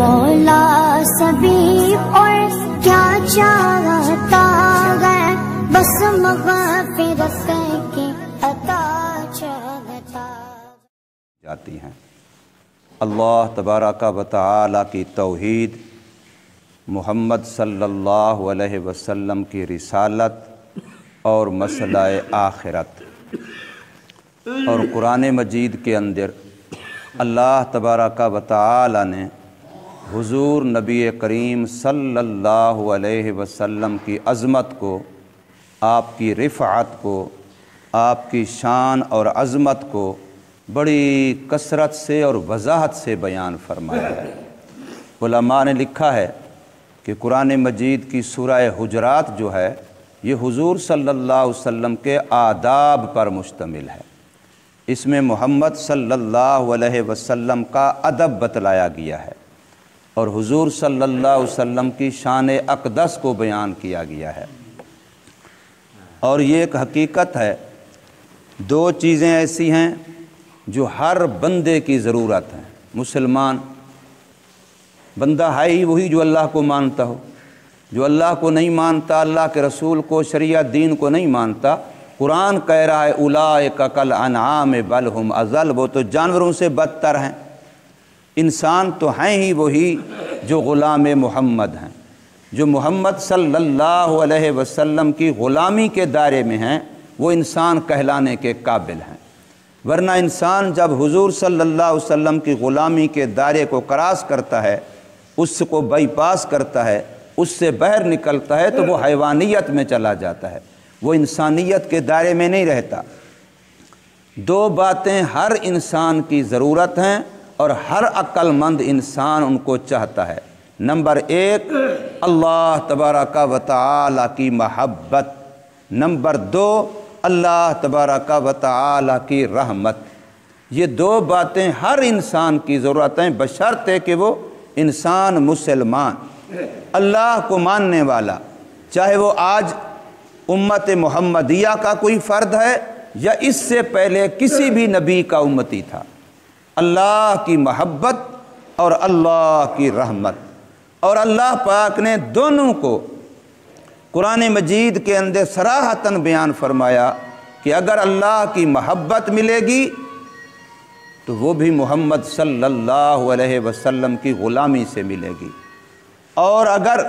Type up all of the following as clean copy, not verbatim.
مولا سبھی اور کیا چاہتا ہے، بس مغفرت کی عطا چاہتا جاتی ہیں۔ اللہ تبارک و تعالی کی توحید، محمد صلی اللہ علیہ وسلم کی رسالت اور مسئلہ آخرت، اور قرآن مجید کے اندر اللہ تبارک و تعالی نے حضور نبی کریم صلی اللہ علیہ وسلم کی عظمت کو، آپ کی رفعت کو، آپ کی شان اور عظمت کو بڑی کثرت سے اور وضاحت سے بیان فرمایا ہے۔ علماء نے لکھا ہے کہ قرآن مجید کی سورہ حجرات جو ہے یہ حضور صلی اللہ علیہ وسلم کے آداب پر مشتمل ہے۔ اس میں محمد صلی اللہ علیہ وسلم کا ادب بتلایا گیا ہے اور حضور صلی اللہ علیہ وسلم کی شان اقدس کو بیان کیا گیا ہے۔ اور یہ ایک حقیقت ہے، دو چیزیں ایسی ہیں جو ہر بندے کی ضرورت ہے۔ مسلمان بندہ ہے ہی وہی جو اللہ کو مانتا ہو، جو اللہ کو نہیں مانتا، اللہ کے رسول کو، شریعت دین کو نہیں مانتا، قرآن کہہ رہا ہے اولئک کالانعام بل ہم اضل، وہ تو جانوروں سے بدتر ہیں۔ انسان تو ہیں ہی وہی جو غلام محمد ہیں، جو محمد صلی اللہ علیہ وسلم کی غلامی کے دائرے میں ہیں، وہ انسان کہلانے کے قابل ہیں۔ ورنہ انسان جب حضور صلی اللہ علیہ وسلم کی غلامی کے دائرے کو کراس کرتا ہے، اس کو بائی پاس کرتا ہے، اس سے باہر نکلتا ہے، تو وہ حیوانیت میں چلا جاتا ہے، وہ انسانیت کے دائرے میں نہیں رہتا۔ دو باتیں ہر انسان کی ضرورت ہیں اور ہر عقل مند انسان ان کو چاہتا ہے۔ نمبر ایک، اللہ تبارک و تعالی کی محبت۔ نمبر دو، اللہ تبارک و تعالی کی رحمت۔ یہ دو باتیں ہر انسان کی ضرورت ہیں، بشرطے کہ وہ انسان مسلمان، اللہ کو ماننے والا، چاہے وہ آج امت محمدیہ کا کوئی فرد ہے یا اس سے پہلے کسی بھی نبی کا امتی تھا۔ اللہ کی محبت اور اللہ کی رحمت، اور اللہ پاک نے دونوں کو قرآن مجید کے اندر صراحتاً بیان فرمایا کہ اگر اللہ کی محبت ملے گی تو وہ بھی محمد صلی اللہ علیہ وسلم کی غلامی سے ملے گی، اور اگر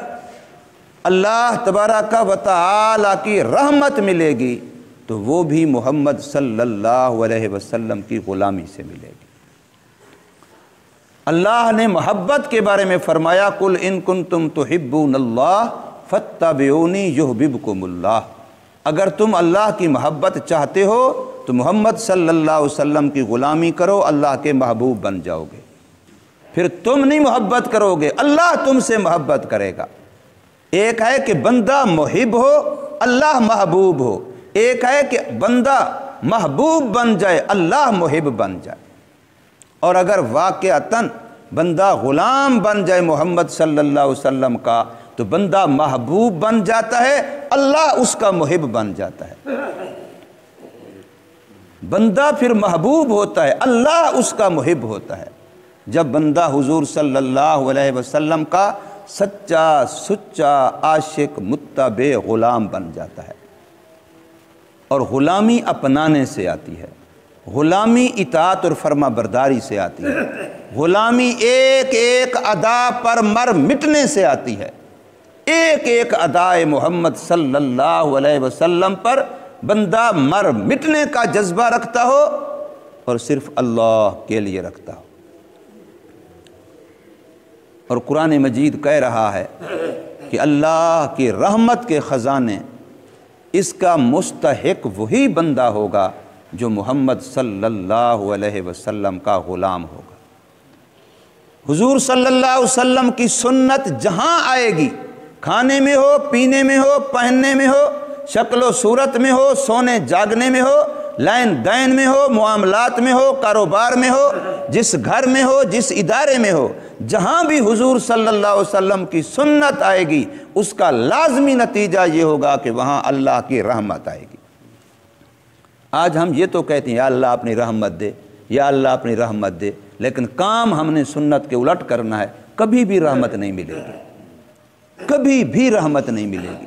اللہ تبارک و تعالی کی رحمت ملے گی تو وہ بھی محمد صلی اللہ علیہ وسلم کی غلامی سے ملے گی۔ اللہ نے محبت کے بارے میں فرمایا قل ان کنتم تحبون اللہ فاتبعونی یحببکم اللہ، اگر تم اللہ کی محبت چاہتے ہو تو محمد صلی اللہ علیہ وسلم کی غلامی کرو، اللہ کے محبوب بن جاؤ گے۔ پھر تم نہیں محبت کرو گے، اللہ تم سے محبت کرے گا۔ ایک ہے کہ بندہ محب ہو، اللہ محبوب ہو، ایک ہے کہ بندہ محبوب بن جائے، اللہ محب بن جائے۔ اور اگر واقعتاً بندہ غلام بن جائے محمد صلی اللہ علیہ وسلم کا تو بندہ محبوب بن جاتا ہے، اللہ اس کا محب بن جاتا ہے۔ بندہ پھر محبوب ہوتا ہے، اللہ اس کا محب ہوتا ہے جب بندہ حضور صلی اللہ علیہ وسلم کا سچا سچا عاشق متبع غلام بن جاتا ہے۔ اور غلامی اپنانے سے آتی ہے، غلامی اطاعت اور فرما برداری سے آتی ہے، غلامی ایک ایک ادا پر مر مٹنے سے آتی ہے۔ ایک ایک ادائے محمد صلی اللہ علیہ وسلم پر بندہ مر مٹنے کا جذبہ رکھتا ہو اور صرف اللہ کے لیے رکھتا ہو۔ اور قرآن مجید کہہ رہا ہے کہ اللہ کی رحمت کے خزانے اس کا مستحق وہی بندہ ہوگا جو محمد صلی اللہ علیہ وسلم کا غلام ہوگا۔ حضور صلی اللہ علیہ وسلم کی سنت جہاں آئے گی، کھانے میں ہو، پینے میں ہو، پہننے میں ہو، شکل و صورت میں ہو، سونے جاگنے میں ہو، لین دین میں ہو، معاملات میں ہو، کاروبار میں ہو، جس گھر میں ہو، جس ادارے میں ہو، جہاں بھی حضور صلی اللہ علیہ وسلم کی سنت آئے گی اس کا لازمی نتیجہ یہ ہوگا کہ وہاں اللہ کی رحمت آئے گی۔ آج ہم یہ تو کہتے ہیں یا اللہ اپنی رحمت دے، یا اللہ اپنی رحمت دے، لیکن کام ہم نے سنت کے الٹ کرنا ہے۔ کبھی بھی رحمت نہیں ملے گی، کبھی بھی رحمت نہیں ملے گی۔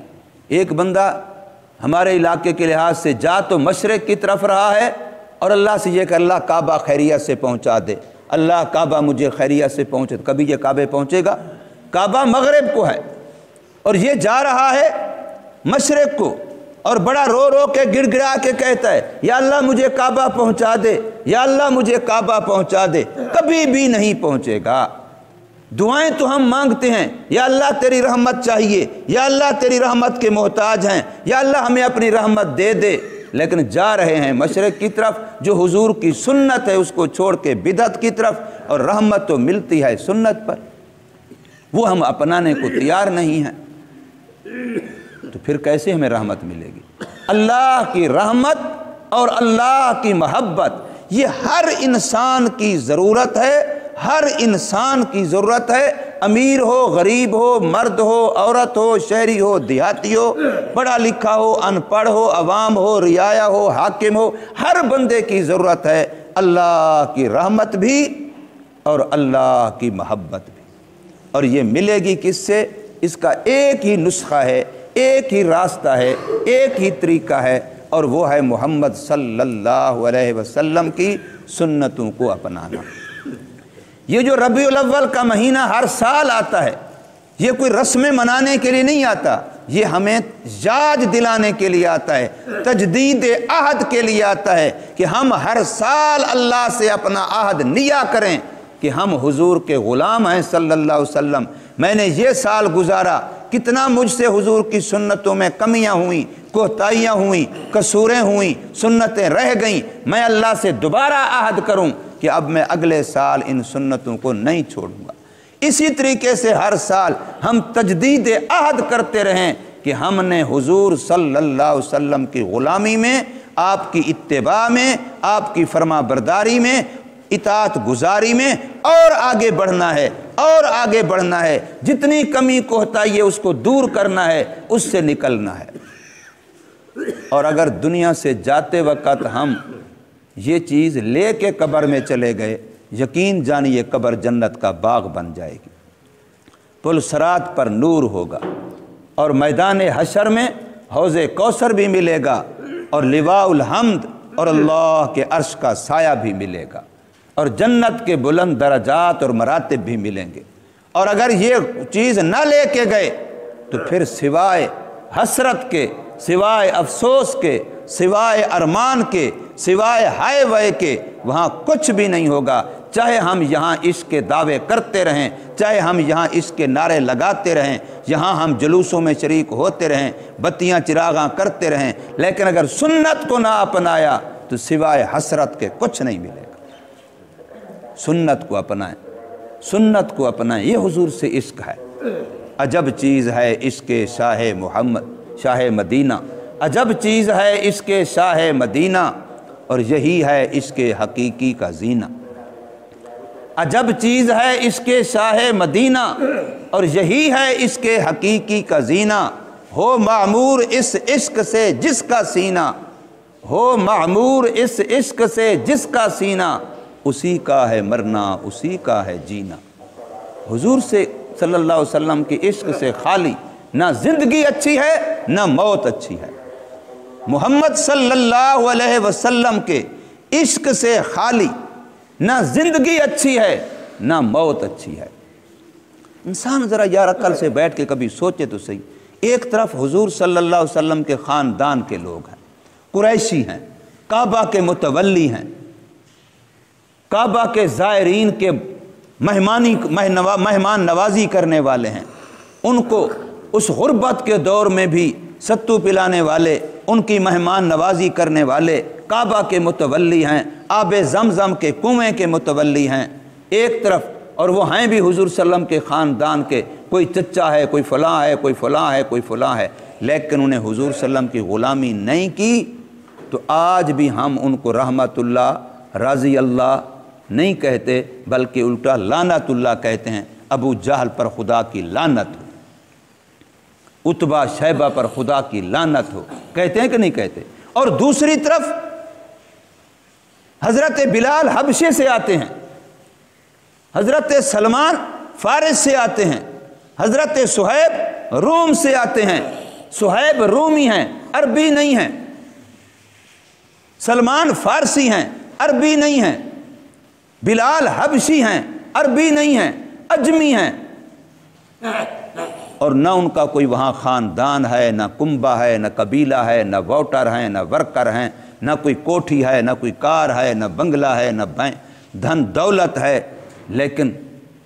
ایک بندہ ہمارے علاقے کے لحاظ سے جا تو مشرق کی طرف رہا ہے اور اللہ سے یہ کہ اللہ کعبہ خیریت سے پہنچا دے، اللہ کعبہ مجھے خیریت سے پہنچے، کبھی یہ کعبے پہنچے گا؟ کعبہ مغرب کو ہے اور یہ جا رہا ہے مشرق کو، اور بڑا رو رو کے گڑ گڑا کے کہتا ہے یا اللہ مجھے کعبہ پہنچا دے، یا اللہ مجھے کعبہ پہنچا دے، کبھی بھی نہیں پہنچے گا۔ دعائیں تو ہم مانگتے ہیں، یا اللہ تیری رحمت چاہیے، یا اللہ تیری رحمت کے محتاج ہیں، یا اللہ ہمیں اپنی رحمت دے دے، لیکن جا رہے ہیں مشرق کی طرف، جو حضور کی سنت ہے اس کو چھوڑ کے بدعت کی طرف، اور رحمت تو ملتی ہے سنت پر، وہ ہم اپنانے کو تیار نہیں ہیں، تو پھر کیسے ہمیں رحمت ملے گی؟ اللہ کی رحمت اور اللہ کی محبت یہ ہر انسان کی ضرورت ہے، ہر انسان کی ضرورت ہے، امیر ہو، غریب ہو، مرد ہو، عورت ہو، شہری ہو، دیہاتی ہو، پڑھا لکھا ہو، ان پڑھ ہو، عوام ہو، رعایا ہو، حاکم ہو، ہر بندے کی ضرورت ہے اللہ کی رحمت بھی اور اللہ کی محبت بھی۔ اور یہ ملے گی کس سے؟ اس کا ایک ہی نسخہ ہے، ایک ہی راستہ ہے، ایک ہی طریقہ ہے، اور وہ ہے محمد صلی اللہ علیہ وسلم کی سنتوں کو اپنانا۔ یہ جو ربیع الاول کا مہینہ ہر سال آتا ہے، یہ کوئی رسمیں منانے کے لیے نہیں آتا، یہ ہمیں یاد دلانے کے لیے آتا ہے، تجدید عہد کے لیے آتا ہے کہ ہم ہر سال اللہ سے اپنا عہد نیا کریں کہ ہم حضور کے غلام ہیں صلی اللہ علیہ وسلم۔ میں نے یہ سال گزارا، کتنا مجھ سے حضور کی سنتوں میں کمیاں ہوئیں، کوتاہیاں ہوئیں، قصوریں ہوئیں، سنتیں رہ گئیں، میں اللہ سے دوبارہ عہد کروں کہ اب میں اگلے سال ان سنتوں کو نہیں چھوڑوں گا۔ اسی طریقے سے ہر سال ہم تجدید عہد کرتے رہیں کہ ہم نے حضور صلی اللہ علیہ وسلم کی غلامی میں، آپ کی اتباع میں، آپ کی فرما برداری میں، اطاعت گزاری میں اور آگے بڑھنا ہے، اور آگے بڑھنا ہے، جتنی کمی کوتاہی ہے اس کو دور کرنا ہے، اس سے نکلنا ہے۔ اور اگر دنیا سے جاتے وقت ہم یہ چیز لے کے قبر میں چلے گئے، یقین جانیے قبر جنت کا باغ بن جائے گی، پل صراط پر نور ہوگا، اور میدان حشر میں حوض کوثر بھی ملے گا، اور لواء الحمد اور اللہ کے عرش کا سایہ بھی ملے گا، اور جنت کے بلند درجات اور مراتب بھی ملیں گے۔ اور اگر یہ چیز نہ لے کے گئے تو پھر سوائے حسرت کے، سوائے افسوس کے، سوائے ارمان کے، سوائے ہائے وائے کے وہاں کچھ بھی نہیں ہوگا۔ چاہے ہم یہاں عشق کے دعوے کرتے رہیں، چاہے ہم یہاں عشق کے نعرے لگاتے رہیں، یہاں ہم جلوسوں میں شریک ہوتے رہیں، بتیاں چراغاں کرتے رہیں، لیکن اگر سنت کو نہ اپنایا تو سوائے حسرت کے کچھ نہیں ملے گا۔ سنت کو اپنائیں، سنت کو اپنائیں، یہ حضور سے عشق ہے۔ عجب چیز ہے عشق شاہ محمد، شاہ مدینہ، عجب چیز ہے عشق شاہ مدینہ، اور یہی ہے عشق حقیقی کا زینہ۔ عجب چیز ہے عشق شاہ مدینہ، اور یہی ہے عشق حقیقی کا زینہ۔ ہو معمور اس عشق سے جس کا سینہ، ہو معمور اس عشق سے جس کا سینہ، اسی کا ہے مرنا اسی کا ہے جینا۔ حضور سے صلی اللہ علیہ وسلم کی عشق سے خالی نہ زندگی اچھی ہے نہ موت اچھی ہے۔ محمد صلی اللہ علیہ وسلم کے عشق سے خالی نہ زندگی اچھی ہے نہ موت اچھی ہے۔ انسان ذرا یار عقل سے بیٹھ کے کبھی سوچے تو صحیح، ایک طرف حضور صلی اللہ علیہ وسلم کے خاندان کے لوگ ہیں، قریشی ہیں، کعبہ کے متولی ہیں، کعبہ کے زائرین کے مہمان نوازی کرنے والے ہیں، ان کو اس غربت کے دور میں بھی ستو پلانے والے، ان کی مہمان نوازی کرنے والے کعبہ کے متولی ہیں، آب زمزم کے کنویں کے متولی ہیں ایک طرف، اور وہ ہیں بھی حضور صلی اللہ علیہ وسلم کے خاندان کے، کوئی چچا ہے، کوئی فلاں ہے، کوئی فلاں ہے، کوئی فلاں ہے، لیکن انہیں حضور صلی اللہ علیہ وسلم کی غلامی نہیں کی، تو آج بھی ہم ان کو رحمت اللہ، رضی اللہ نہیں کہتے، بلکہ الٹا لعنت اللہ کہتے ہیں۔ ابو جہل پر خدا کی لعنت ہو، عتبہ شیبہ پر خدا کی لعنت ہو، کہتے ہیں کہ نہیں کہتے؟ اور دوسری طرف حضرت بلال حبشے سے آتے ہیں، حضرت سلمان فارس سے آتے ہیں، حضرت صہیب روم سے آتے ہیں، صہیب رومی ہیں، عربی نہیں ہیں، سلمان فارسی ہیں، عربی نہیں ہیں، بلال حبشی ہیں، عربی نہیں ہیں، اجمی ہیں، اور نہ ان کا کوئی وہاں خاندان ہے، نہ کنبہ ہے، نہ قبیلہ ہے، نہ ووٹر ہیں، نہ ورکر ہیں، نہ کوئی کوٹھی ہے، نہ کوئی کار ہے، نہ بنگلہ ہے، نہ دھن دولت ہے۔ لیکن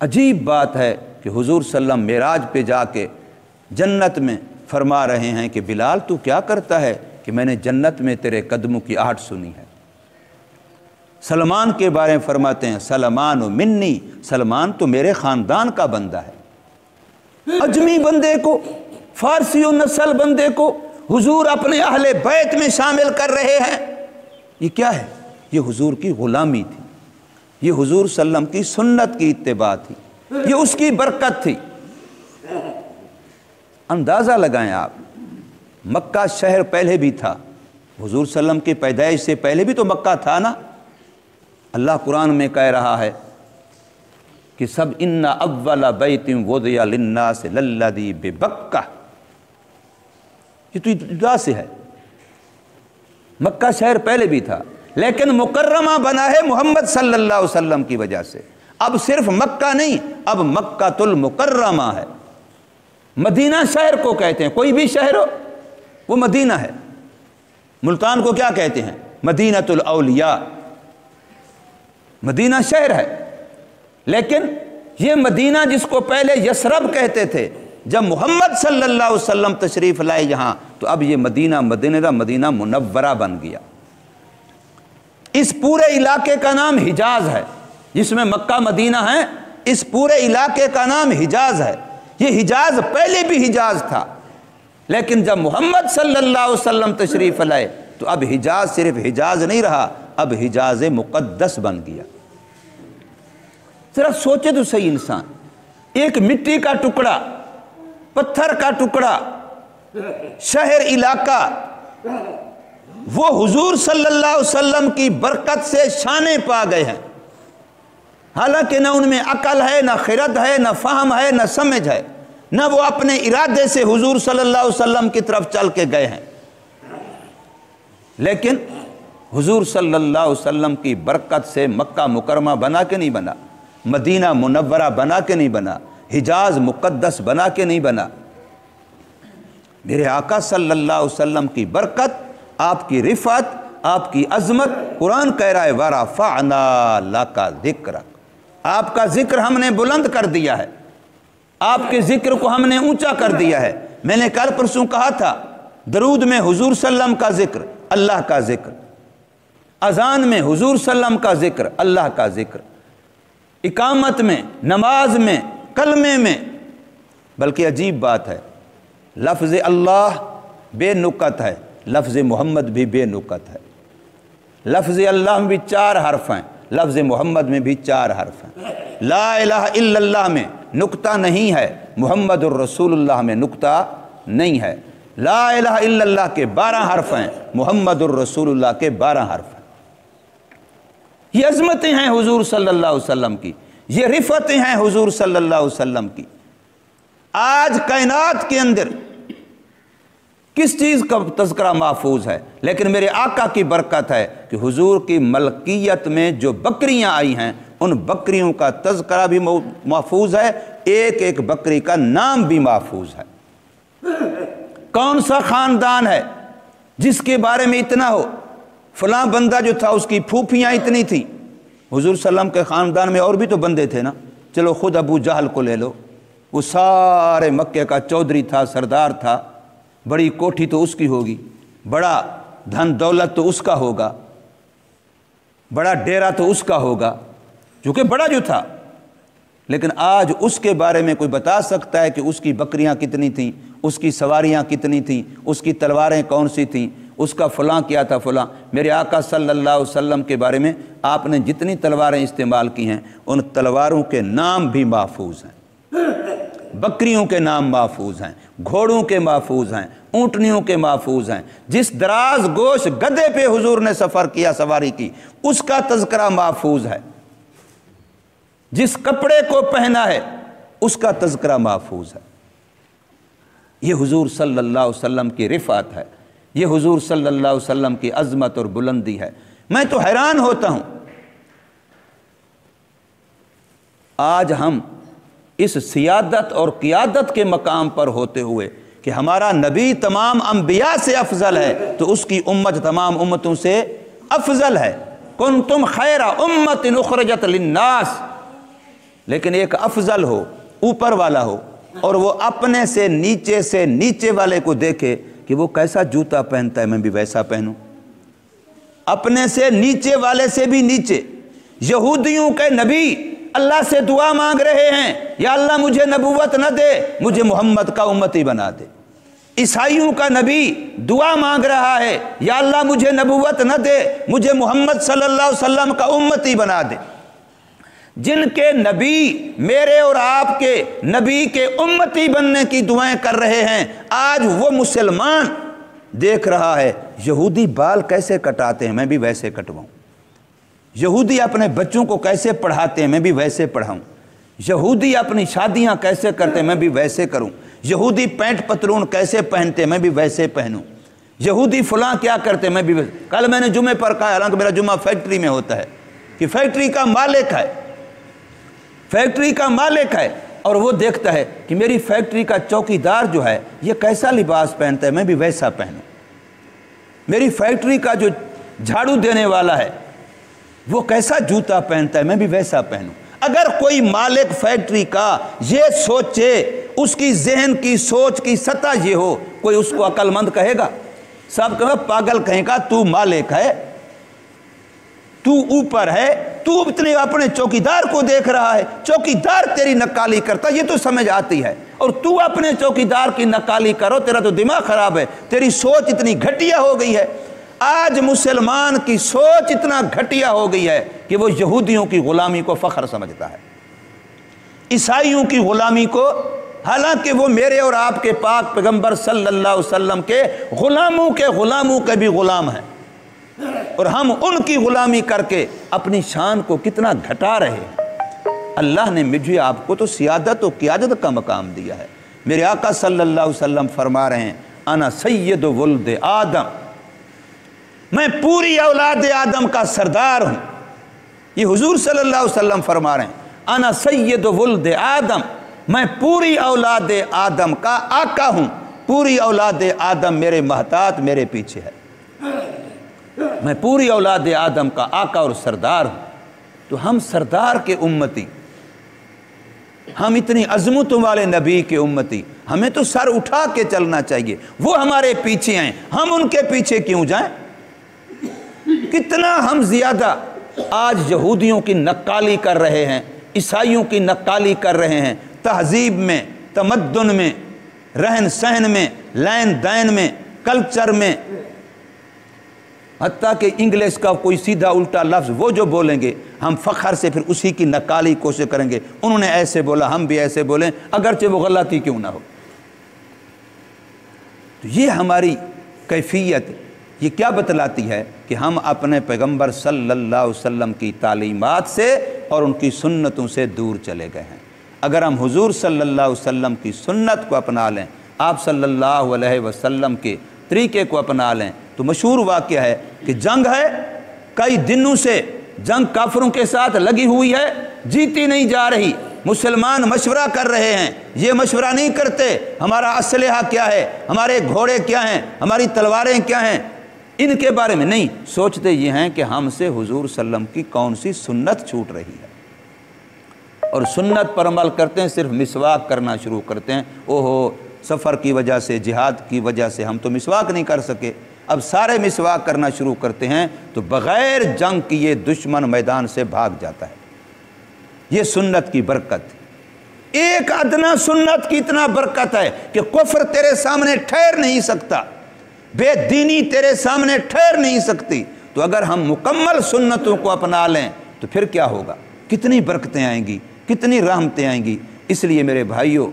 عجیب بات ہے کہ حضور صلی اللہ علیہ وسلم معراج پہ جا کے جنت میں فرما رہے ہیں کہ بلال تو کیا کرتا ہے؟ کہ میں نے جنت میں تیرے قدموں کی آہٹ سنی ہے۔ سلمان کے بارے میں فرماتے ہیں سلمان منی، سلمان تو میرے خاندان کا بندہ ہے۔ اجمی بندے کو، فارسی و نسل بندے کو حضور اپنے اہل بیت میں شامل کر رہے ہیں۔ یہ کیا ہے؟ یہ حضور کی غلامی تھی، یہ حضور صلی اللہ علیہ وسلم کی سنت کی اتباع تھی، یہ اس کی برکت تھی۔ اندازہ لگائیں آپ، مکہ شہر پہلے بھی تھا، حضور صلی اللہ علیہ وسلم کی پیدائش سے پہلے بھی تو مکہ تھا نا۔ اللہ قرآن میں کہہ رہا ہے کہ سب ان اول بیت وضع للناس للذی ببکہ، یہ تو ابتدا سے ہے، مکہ شہر پہلے بھی تھا لیکن مکرمہ بنا ہے محمد صلی اللہ علیہ وسلم کی وجہ سے۔ اب صرف مکہ نہیں، اب مکہ المکرمہ ہے۔ مدینہ شہر کو کہتے ہیں، کوئی بھی شہر ہو وہ مدینہ ہے۔ ملتان کو کیا کہتے ہیں؟ مدینۃ الاولیاء، مدینہ شہر ہے۔ لیکن یہ مدینہ جس کو پہلے یثرب کہتے تھے، جب محمد صلی اللہ علیہ وسلم تشریف لائے یہاں تو اب یہ مدینہ منورہ بن گیا۔ اس پورے علاقے کا نام حجاز ہے، جس میں مکہ مدینہ ہے، اس پورے علاقے کا نام حجاز ہے۔ یہ حجاز پہلے بھی حجاز تھا، لیکن جب محمد صلی اللہ علیہ وسلم تشریف لائے تو اب حجاز صرف حجاز نہیں رہا، اب حجاز مقدس بن گیا۔ ذرا سوچے تو صحیح انسان، ایک مٹی کا ٹکڑا، پتھر کا ٹکڑا، شہر علاقہ، وہ حضور صلی اللہ علیہ وسلم کی برکت سے شانے پا گئے ہیں، حالانکہ نہ ان میں عقل ہے، نہ خرد ہے، نہ فہم ہے، نہ سمجھ ہے، نہ وہ اپنے ارادے سے حضور صلی اللہ علیہ وسلم کی طرف چل کے گئے ہیں۔ لیکن حضور صلی اللہ علیہ وسلم کی برکت سے مکہ مکرمہ بنا کے نہیں بنا، مدینہ منورہ بنا کے نہیں بنا، حجاز مقدس بنا کے نہیں بنا۔ میرے آقا صلی اللہ علیہ وسلم کی برکت، آپ کی رفعت، آپ کی عظمت، قرآن کہہ رہا ہے وَرَفَعْنَا لَكَ ذِكْرَكَ، آپ کا ذکر ہم نے بلند کر دیا ہے، آپ کے ذکر کو ہم نے اونچا کر دیا ہے۔ میں نے کل پرسوں کہا تھا، درود میں حضور صلی اللہ علیہ وسلم کا ذکر، اللہ کا ذکر، اذان میں حضور صلی اللہ علیہ وسلم کا ذکر، اللہ کا ذکر، اقامت میں، نماز میں، کلمے میں۔ بلکہ عجیب بات ہے، لفظ اللہ بے نکت ہے، لفظ محمد بھی بے نکت ہے۔ لفظ اللہ میں بھی 4 حرف ہیں، لفظ محمد میں بھی 4 حرف ہیں۔ لا الہ الا اللہ میں نکتہ نہیں ہے، محمد الرسول اللہ میں نکتہ نہیں ہے۔ لا الہ الا اللہ کے 12 حرف ہیں، محمد الرسول اللہ کے 12 حرف ہیں۔ یہ عظمتیں ہیں حضور صلی اللہ علیہ وسلم کی، یہ رفعتیں ہیں حضور صلی اللہ علیہ وسلم کی۔ آج کائنات کے اندر کس چیز کا تذکرہ محفوظ ہے؟ لیکن میرے آقا کی برکت ہے کہ حضور کی ملکیت میں جو بکریاں آئی ہیں ان بکریوں کا تذکرہ بھی محفوظ ہے، ایک ایک بکری کا نام بھی محفوظ ہے۔ کون سا خاندان ہے جس کے بارے میں اتنا ہو؟ فلاں بندہ جو تھا اس کی پھوپھیاں اتنی تھی۔ حضور صلی اللہ علیہ وسلم کے خاندان میں اور بھی تو بندے تھے نا، چلو خود ابو جہل کو لے لو، وہ سارے مکے کا چودھری تھا، سردار تھا، بڑی کوٹھی تو اس کی ہوگی، بڑا دھن دولت تو اس کا ہوگا، بڑا ڈیرا تو اس کا ہوگا، چونکہ بڑا جو تھا۔ لیکن آج اس کے بارے میں کوئی بتا سکتا ہے کہ اس کی بکریاں کتنی تھیں، اس کی سواریاں کتنی تھیں، اس کی تلواریں کون سی تھیں، اس کا فلاں کیا تھا فلاں؟ میرے آقا صلی اللہ علیہ وسلم کے بارے میں آپ نے جتنی تلواریں استعمال کی ہیں ان تلواروں کے نام بھی محفوظ ہیں، بکریوں کے نام محفوظ ہیں، گھوڑوں کے محفوظ ہیں، اونٹنیوں کے محفوظ ہیں۔ جس دراز گوش گدھے پہ حضور نے سفر کیا، سواری کی، اس کا تذکرہ محفوظ ہے۔ جس کپڑے کو پہنا ہے اس کا تذکرہ محفوظ ہے۔ یہ حضور صلی اللہ علیہ وسلم کی رفعت ہے، یہ حضور صلی اللہ علیہ وسلم کی عظمت اور بلندی ہے۔ میں تو حیران ہوتا ہوں آج ہم اس سیادت اور قیادت کے مقام پر ہوتے ہوئے کہ ہمارا نبی تمام انبیاء سے افضل ہے، تو اس کی امت تمام امتوں سے افضل ہے۔ کنتم خیر امت اخرجت للناس، لیکن ایک افضل ہو، اوپر والا ہو، اور وہ اپنے سے نیچے والے کو دیکھے کہ وہ کیسا جوتا پہنتا ہے، میں بھی ویسا پہنوں۔ اپنے سے نیچے والے سے بھی نیچے۔ یہودیوں کے نبی اللہ سے دعا مانگ رہے ہیں، یا اللہ مجھے نبوت نہ دے، مجھے محمد کا امتی بنا دے۔ عیسائیوں کا نبی دعا مانگ رہا ہے، یا اللہ مجھے نبوت نہ دے، مجھے محمد صلی اللہ علیہ وسلم کا امتی بنا دے۔ جن کے نبی میرے اور آپ کے نبی کے امتی بننے کی دعائیں کر رہے ہیں، آج وہ مسلمان دیکھ رہا ہے یہودی بال کیسے کٹاتے ہیں، میں بھی ویسے کٹواؤں۔ یہودی اپنے بچوں کو کیسے پڑھاتے ہیں، میں بھی ویسے پڑھاؤں۔ یہودی اپنی شادیاں کیسے کرتے ہیں، میں بھی ویسے کروں۔ یہودی پینٹ پتلون کیسے پہنتے ہیں، میں بھی ویسے پہنوں۔ یہودی فلاں کیا کرتے ہیں، میں بھی ویسے۔ کل میں نے جمعے پر کہا، حالانکہ میرا جمعہ فیکٹری میں ہوتا ہے، کہ فیکٹری کا مالک ہے، فیکٹری کا مالک ہے، اور وہ دیکھتا ہے کہ میری فیکٹری کا چوکیدار جو ہے یہ کیسا لباس پہنتا ہے، میں بھی ویسا پہنوں۔ میری فیکٹری کا جو جھاڑو دینے والا ہے وہ کیسا جوتا پہنتا ہے، میں بھی ویسا پہنوں۔ اگر کوئی مالک فیکٹری کا یہ سوچے، اس کی ذہن کی سوچ کی سطح یہ ہو، کوئی اس کو عقل مند کہے گا؟ سب کہے گا پاگل کہیں گا، تو مالک ہے، تو اوپر ہے، تو اتنے اپنے چوکیدار کو دیکھ رہا ہے، چوکیدار تیری نکالی کرتا، یہ تو سمجھ آتی ہے، اور تو اپنے چوکیدار کی نکالی کرو، تیرا تو دماغ خراب ہے، تیری سوچ اتنی گھٹیا ہو گئی ہے۔ آج مسلمان کی سوچ اتنا گھٹیا ہو گئی ہے کہ وہ یہودیوں کی غلامی کو فخر سمجھتا ہے، عیسائیوں کی غلامی کو، حالانکہ وہ میرے اور آپ کے پاک پیغمبر صلی اللہ علیہ وسلم کے غلاموں کے بھی غلام ہیں، اور ہم ان کی غلامی کر کے اپنی شان کو کتنا گھٹا رہے ہیں۔ اللہ نے مجھے آپ کو تو سیادت و قیادت کا مقام دیا ہے۔ میرے آقا صلی اللہ علیہ وسلم فرما رہے ہیں، انا سید ولد آدم، میں پوری اولاد آدم کا سردار ہوں۔ یہ حضور صلی اللہ علیہ وسلم فرما رہے ہیں، انا سید ولد آدم، میں پوری اولاد آدم کا آقا ہوں، پوری اولاد آدم میرے محتاط میرے پیچھے ہے، میں پوری اولاد آدم کا آقا اور سردار ہوں۔ تو ہم سردار کے امتی، ہم اتنی عظمتوں والے نبی کے امتی، ہمیں تو سر اٹھا کے چلنا چاہیے۔ وہ ہمارے پیچھے ہیں، ہم ان کے پیچھے کیوں جائیں؟ کتنا ہم زیادہ آج یہودیوں کی نقالی کر رہے ہیں، عیسائیوں کی نقالی کر رہے ہیں، تہذیب میں، تمدن میں، رہن سہن میں، لین دین میں، کلچر میں، حتیٰ کہ انگلش کا کوئی سیدھا الٹا لفظ وہ جو بولیں گے ہم فخر سے پھر اسی کی نقالی کوشش کریں گے، انہوں نے ایسے بولا ہم بھی ایسے بولیں، اگرچہ وہ غلطی کیوں نہ ہو۔ تو یہ ہماری کیفیت یہ کیا بتلاتی ہے کہ ہم اپنے پیغمبر صلی اللہ علیہ وسلم کی تعلیمات سے اور ان کی سنتوں سے دور چلے گئے ہیں۔ اگر ہم حضور صلی اللہ علیہ وسلم کی سنت کو اپنا لیں، آپ صلی اللہ علیہ وسلم کے طریقے کو اپنا لیں، تو مشہور واقعہ ہے کہ جنگ ہے، کئی دنوں سے جنگ کافروں کے ساتھ لگی ہوئی ہے، جیتی نہیں جا رہی، مسلمان مشورہ کر رہے ہیں، یہ مشورہ نہیں کرتے ہمارا اسلحہ کیا ہے، ہمارے گھوڑے کیا ہیں، ہماری تلواریں کیا ہیں، ان کے بارے میں نہیں سوچتے، یہ ہیں کہ ہم سے حضور صلی اللہ علیہ وسلم کی کون سی سنت چھوٹ رہی ہے، اور سنت پر عمل کرتے ہیں، صرف مسواک کرنا شروع کرتے ہیں۔ اوہو سفر کی وجہ سے، جہاد کی وجہ سے ہم تو مسواک نہیں کر سکے، اب سارے مسواک کرنا شروع کرتے ہیں، تو بغیر جنگ کی یہ دشمن میدان سے بھاگ جاتا ہے۔ یہ سنت کی برکت، ایک ادنا سنت کی اتنا برکت ہے کہ کفر تیرے سامنے ٹھہر نہیں سکتا، بے دینی تیرے سامنے ٹھہر نہیں سکتی۔ تو اگر ہم مکمل سنتوں کو اپنا لیں تو پھر کیا ہوگا، کتنی برکتیں آئیں گی، کتنی رحمتیں آئیں گی۔ اس لیے میرے بھائیوں،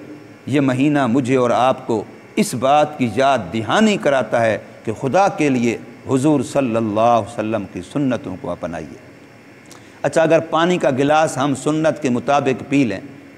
یہ مہینہ مجھے اور آپ کو اس بات کی یاد دہانی کراتا ہے کہ خدا کے لیے حضور صلی اللہ علیہ وسلم کی سنتوں کو اپنائیے۔ اچھا، اگر پانی کا گلاس ہم سنت کے مطابق پی لیں،